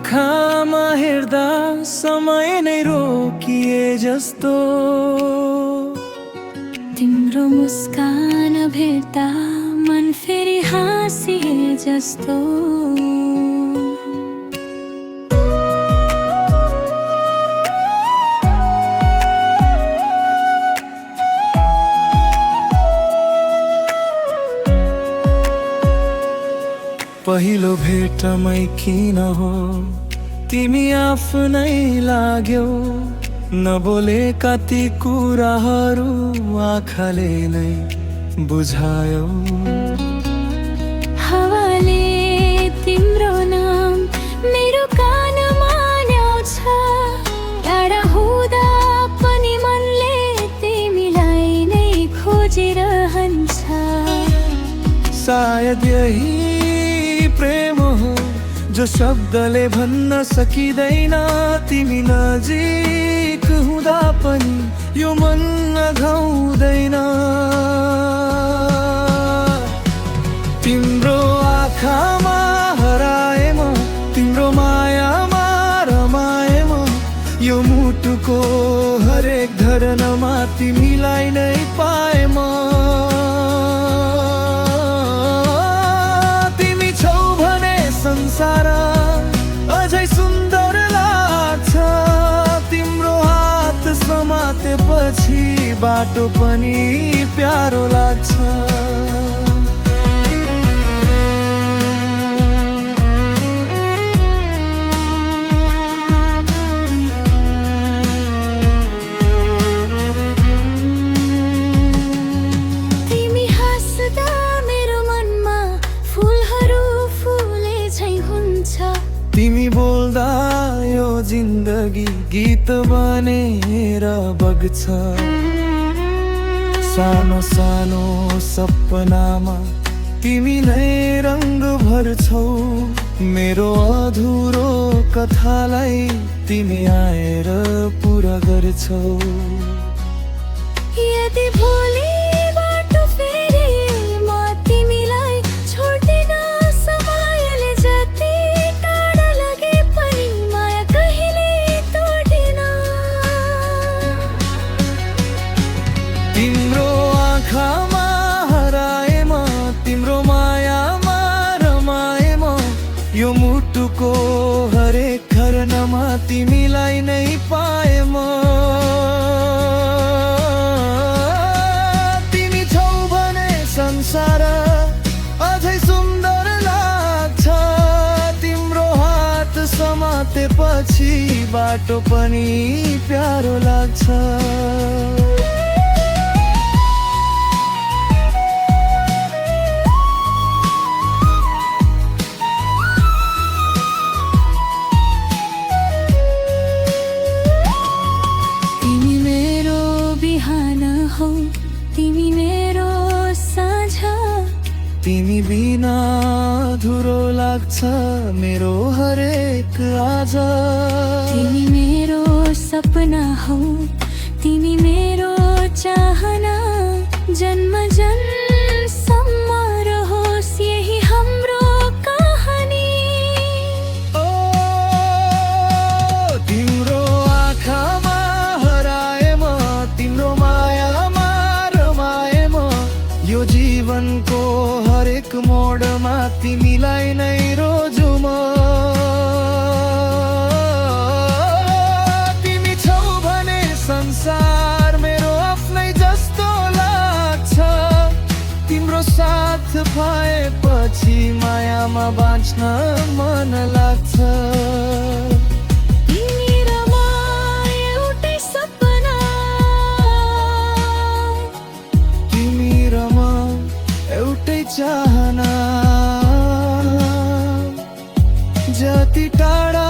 आँखामा हेर्दा समय नै रोकिए जस्तो, तिम्रो मुस्कान भेट्दा मन फेरि हाँसिए जस्तो। पहिलो भेटमै किन हो तिमी आफ्नै लाग्यौ, नबोलेका ती कुराहरू आँखाले नै बुझायौ। हावाले तिम्रो नाम मेरो कानमा ल्याउँछ, टाढा हुँदा पनि मनले तिमीलाई नै खोजिरहन्छ। सायद यही प्रेम हो जो शब्दले भन्न सकिँदैन, तिमी नजिक हुँदा पनि यो मन नघाउँदैन। तिम्रो आँखामा हराए म, तिम्रो मायामा रमाए म, यो मुटुको हरेक धरनमा तिमीलाई नै पाए म। संसार अझै सुन्दर लाग्छ, तिम्रो हात समातेपछि बाटो पनि प्यारो लाग्छ। तिमी बोल्दा यो जिन्दगी गीत बनेर बग्छ, सानो सानो सपनामा तिमी नै रङ्ग भर्छौ, मेरो अधुरो कथालाई तिमी आएर पुरा गर्छौ। यदि भोलि तिम्रो आँखामा हराए म, तिम्रो मायामा रमाए म, यो मुटुको हरेक घरनमा तिमीलाई नै पाए म। तिमी छौ भने संसार अझै सुन्दर लाग्छ, तिम्रो हात समातेपछि बाटो पनि प्यारो लाग्छ। तिमी मेरो साँझ, तिमी बिना अधुरो लाग्छ मेरो हरेक आज। तिमी मेरो सपना हौ, तिमी मेरो चाहना, जन्म जन्मसम्म रहोस् यही हाम्रो कहानी। ओ तिम्रो आँखामा हराए म, तिम्रो मायामा रमाए म, यो जीवनको हरेक मोडमा तिमीलाई नै रोजु म। तिमी छौ भने संसार मेरो आफ्नै जस्तो लाग्छ, तिम्रो साथ पाएपछि मायामा बाँच्न मन लाग्छ। चाहना जति टाढा